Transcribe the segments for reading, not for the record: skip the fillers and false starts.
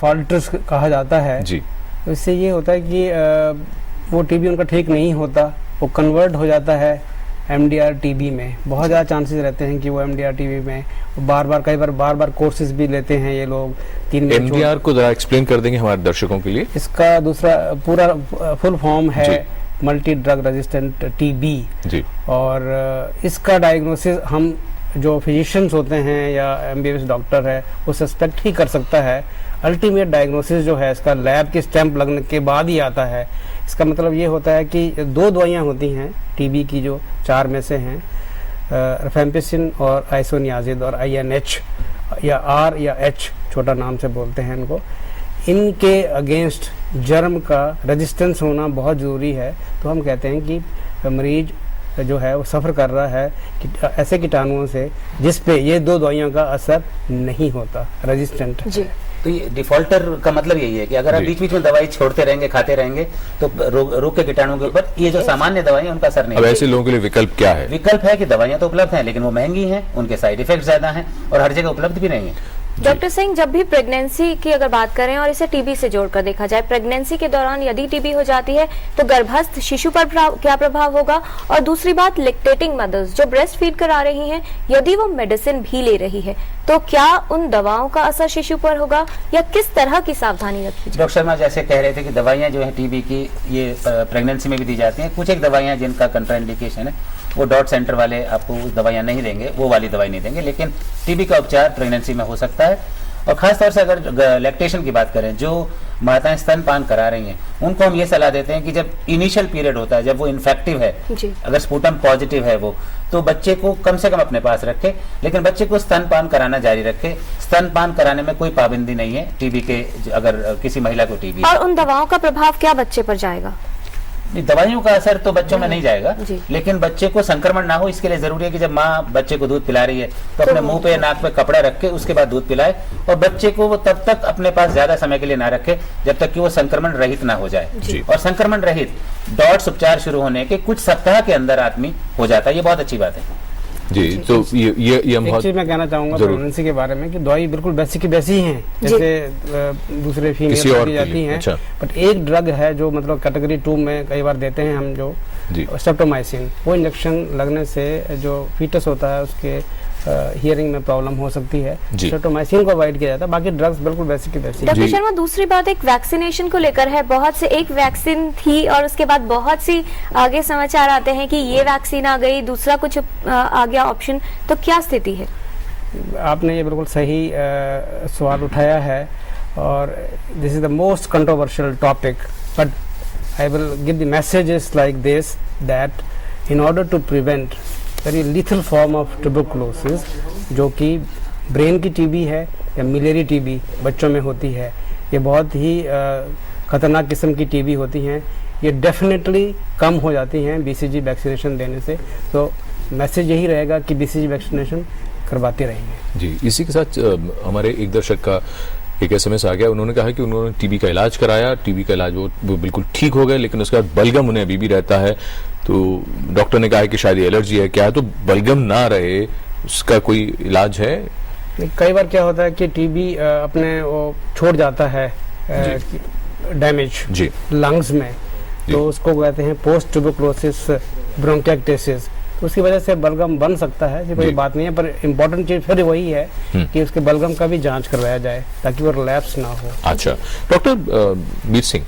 Defaulters कहा जाता है जी, तो इससे ये होता है कि वो टीबी उनका ठीक नहीं होता, वो कन्वर्ट हो जाता है एमडीआर टीबी में। बहुत ज़्यादा चांसेस रहते हैं कि वो एमडीआर टीबी में कई बार कोर्सेज भी लेते हैं ये लोग। 3 महीने एमडीआर को जरा एक्सप्लेन कर देंगे हमारे दर्शकों के लिए। इसका दूसरा पूरा फुल फॉर्म है मल्टी ड्रग रेजिस्टेंट टीबी जी, और इसका डायग्नोसिस हम जो फिजिशियंस होते हैं या एमबीबीएस डॉक्टर है वो सस्पेक्ट ही कर सकता है। अल्टीमेट डायग्नोसिस जो है इसका लैब की स्टैंप लगने के बाद ही आता है। इसका मतलब ये होता है कि 2 दवाइयाँ होती हैं टीबी की जो 4 में से हैं, रिफेम्पिसिन और आइसोनियाजिड और INH या R या H छोटा नाम से बोलते हैं इनको। इनके अगेंस्ट जर्म का रेजिस्टेंस होना बहुत ज़रूरी है। तो हम कहते हैं कि मरीज जो है वो सफ़र कर रहा है कि ऐसे कीटाणुओं से जिस पे ये 2 दवाइयों का असर नहीं होता, रेजिस्टेंट है। तो ये डिफॉल्टर का मतलब यही है कि अगर आप बीच बीच में दवाई छोड़ते रहेंगे, खाते रहेंगे, तो रोग के कीटाणुओं के ऊपर ये जो सामान्य दवाई उनका असर नहीं। अब ऐसे लोगों के लिए विकल्प क्या है? विकल्प है कि दवाइयां तो उपलब्ध हैं लेकिन वो महंगी हैं, उनके साइड इफेक्ट ज्यादा हैं और हर जगह उपलब्ध भी नहीं है। डॉक्टर सिंह, जब भी प्रेगनेंसी की अगर बात करें और इसे टीबी से जोड़कर देखा जाए, प्रेगनेंसी के दौरान यदि टीबी हो जाती है तो गर्भस्थ शिशु पर क्या प्रभाव होगा? और दूसरी बात, लैक्टेटिंग मदर्स जो ब्रेस्ट फीड करा रही हैं, यदि वो मेडिसिन भी ले रही है तो क्या उन दवाओं का असर शिशु पर होगा या किस तरह की सावधानी रखी जाए? डॉक्टर शर्मा जैसे कह रहे थे कि दवाइयां जो है टीबी की ये प्रेगनेंसी में भी दी जाती हैं। कुछ एक दवाइयां जिनका कंट्राइंडिकेशन है वो डॉट सेंटर वाले आपको दवाइयां नहीं देंगे, वो वाली दवाई नहीं देंगे, लेकिन टीबी का उपचार प्रेगनेंसी में हो सकता है। और खास तौर से अगर लैक्टेशन की बात करें, जो माताएं स्तनपान करा रही हैं उनको हम ये सलाह देते हैं कि जब इनिशियल पीरियड होता है, जब वो इन्फेक्टिव है, अगर स्पुटम पॉजिटिव है वो, तो बच्चे को कम से कम अपने पास रखे, लेकिन बच्चे को स्तनपान कराना जारी रखे। स्तनपान कराने में कोई पाबंदी नहीं है टीबी के, अगर किसी महिला को टीबी। और उन दवाओं का प्रभाव क्या बच्चे पर जाएगा? दवाइयों का असर तो बच्चों में नहीं जाएगा, लेकिन बच्चे को संक्रमण ना हो इसके लिए जरूरी है कि जब माँ बच्चे को दूध पिला रही है तो अपने मुंह पे नाक पे कपड़ा रख के उसके बाद दूध पिलाए, और बच्चे को वो तब तक अपने पास ज्यादा समय के लिए ना रखे जब तक कि वो संक्रमण रहित ना हो जाए। और संक्रमण रहित डॉट्स उपचार शुरू होने के कुछ सप्ताह के अंदर आदमी हो जाता है। ये बहुत अच्छी बात है जी। तो ये हम एक चीज मैं कहना चाहूंगा प्रेगनेंसी के बारे में कि दवाई बिल्कुल वैसी की वैसी हैं जैसे दूसरे फीमेल दी जाती हैं। बट एक ड्रग है जो मतलब कैटेगरी 2 में कई बार देते हैं हम, जो स्ट्रेप्टोमाइसिन। वो इंजेक्शन लगने से जो फीटस होता है उसके हियरिंग में प्रॉब्लम हो सकती है। स्ट्रेप्टोमाइसिन को अवॉइड किया जाता है, बाकी ड्रग्स बिल्कुल वैसी की वैसी। डॉक्टर शर्मा, दूसरी बात एक वैक्सीनेशन को लेकर है। बहुत से एक वैक्सीन थी और उसके बाद बहुत सी आगे समाचार आते हैं कि ये वैक्सीन आ गई, दूसरा कुछ आ गया ऑप्शन, तो क्या स्थिति है? आपने ये बिल्कुल सही सवाल उठाया है और this is the most controversial topic, but I will give the messages like this that in order to prevent very lethal form of tuberculosis, जो कि ब्रेन की टीबी है या मिलेरी टीबी बच्चों में होती है, ये बहुत ही खतरनाक किस्म की टीबी होती हैं, ये डेफिनेटली कम हो जाती हैं बीसीजी वैक्सीनेशन देने से। तो मैसेज यही रहेगा कि बीसीजी वैक्सीनेशन करवाते रहेंगे। जी, इसी के साथ हमारे एक दर्शक का एक SMS आ गया। उन्होंने कहा कि उन्होंने टीबी का इलाज कराया, टीबी का इलाज वो बिल्कुल ठीक हो गए, लेकिन उसके बाद बलगम उन्हें अभी भी रहता है। तो डॉक्टर ने कहा है कि शायद एलर्जी है, क्या है? तो बलगम ना रहे उसका कोई इलाज है? कई बार क्या होता है कि टीबी अपने वो छोड़ जाता है डैमेज लंग्स में, तो उसको कहते हैं पोस्ट ट्यूबरकुलोसिस ब्रोंकिएक्टेसिस। तो उसकी वजह से बलगम बन सकता है, ये कोई बात नहीं है, पर इम्पोर्टेंट चीज फिर वही है कि उसके बलगम का भी जांच करवाया जाए ताकि वो रिलैप्स ना हो। अच्छा डॉक्टर वीर सिंह,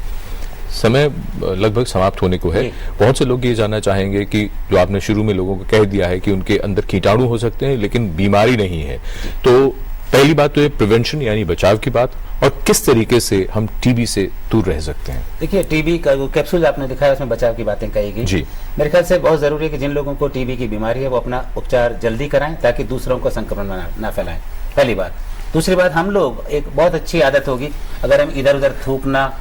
समय लगभग समाप्त होने को है। बहुत से लोग ये जानना चाहेंगे कि जो आपने शुरू में लोगों को कह दिया है कि उनके अंदर कीटाणु हो सकते हैं लेकिन बीमारी नहीं है, तो पहली बात तो ये प्रिवेंशन यानी बचाव की बात, और किस तरीके से हम टीबी से दूर रह सकते हैं? देखिए, टीबी का वो कैप्सूल आपने दिखाया उसमें बचाव की बातें कही गई जी। मेरे ख्याल से बहुत जरूरी है कि जिन लोगों को टीबी की बीमारी है वो अपना उपचार जल्दी कराएं ताकि दूसरों को संक्रमण ना फैलाएं, पहली बात। दूसरी बात, हम लोग एक बहुत अच्छी आदत होगी अगर हम इधर उधर थूकना,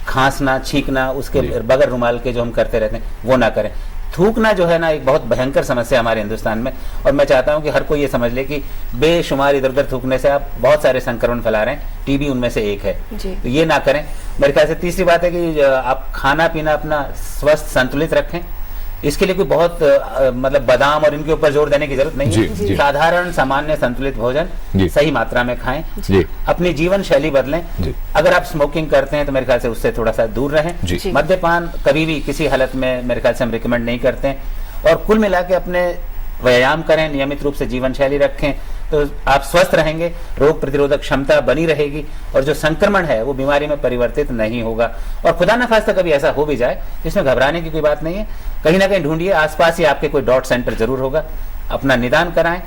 खांसना, छींकना, उसके बगैर रुमाल के जो हम करते रहते हैं वो ना करें। थूकना जो है ना एक बहुत भयंकर समस्या हमारे हिंदुस्तान में, और मैं चाहता हूं कि हर कोई ये समझ ले कि बेशुमार इधर उधर थूकने से आप बहुत सारे संक्रमण फैला रहे हैं, टीबी उनमें से एक है, तो ये ना करें। मेरे ख्याल से तीसरी बात है कि आप खाना पीना अपना स्वस्थ संतुलित रखें, इसके लिए कोई बहुत मतलब बादाम और इनके ऊपर जोर देने की जरूरत नहीं जी, है। जी। साधारण सामान्य संतुलित भोजन जी। सही मात्रा में खाएं, जी। अपनी जीवन शैली बदलें। जी। अगर आप स्मोकिंग करते हैं तो मेरे ख्याल से उससे थोड़ा सा दूर रहें। जी। जी। मद्यपान कभी भी किसी हालत में मेरे ख्याल से हम रिकमेंड नहीं करते हैं। और कुल मिला के अपने व्यायाम करें, नियमित रूप से जीवन शैली रखें, तो आप स्वस्थ रहेंगे, रोग प्रतिरोधक क्षमता बनी रहेगी और जो संक्रमण है वो बीमारी में परिवर्तित नहीं होगा। और खुदा न खास्ता कभी ऐसा हो भी जाए, इसमें घबराने की कोई बात नहीं है। कहीं ना कहीं ढूंढिए, आसपास ही आपके कोई डॉट सेंटर जरूर होगा, अपना निदान कराएं,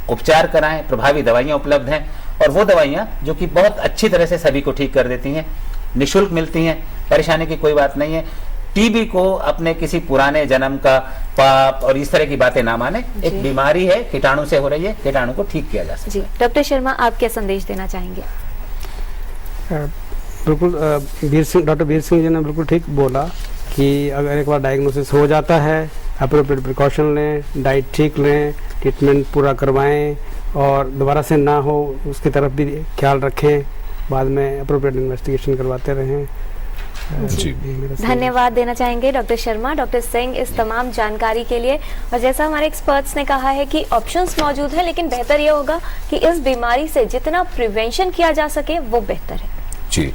उपचार कराएं, प्रभावी दवाइयां उपलब्ध हैं और वो दवाइयां जो कि बहुत अच्छी तरह से सभी को ठीक कर देती हैं, निःशुल्क मिलती हैं, परेशानी की कोई बात नहीं है। टीबी को अपने किसी पुराने जन्म का पाप और इस तरह की बातें ना माने, एक बीमारी है, कीटाणु से हो रही है, कीटाणु को ठीक किया जा सकता जी डॉक्टर शर्मा, आप क्या संदेश देना चाहेंगे? बिल्कुल डॉक्टर वीर सिंह जी ने बिल्कुल ठीक बोला कि अगर एक बार डायग्नोसिस हो जाता है, अप्रोप्रिएट प्रिकॉशन लें, डाइट ठीक लें, ट्रीटमेंट पूरा करवाएं और दोबारा से ना हो उसकी तरफ भी ख्याल रखें, बाद में अप्रोप्रिएट इन्वेस्टिगेशन करवाते रहें। जी। धन्यवाद देना चाहेंगे डॉक्टर शर्मा, डॉक्टर सिंह इस तमाम जानकारी के लिए। और जैसा हमारे एक्सपर्ट्स ने कहा है कि ऑप्शंस मौजूद है, लेकिन बेहतर ये होगा कि इस बीमारी से जितना प्रिवेंशन किया जा सके वो बेहतर है। जी,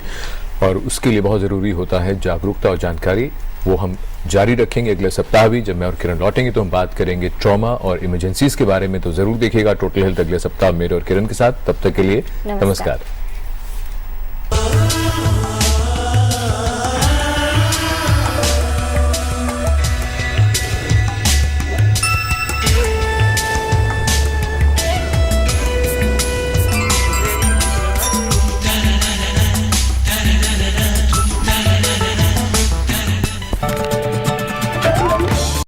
और उसके लिए बहुत ज़रूरी होता है जागरूकता और जानकारी, वो हम जारी रखेंगे अगले सप्ताह भी। जब मैं और किरण लौटेंगे तो हम बात करेंगे ट्रॉमा और इमरजेंसीज के बारे में, तो ज़रूर देखिएगा टोटल हेल्थ अगले सप्ताह मेरे और किरण के साथ। तब तक के लिए नमस्कार।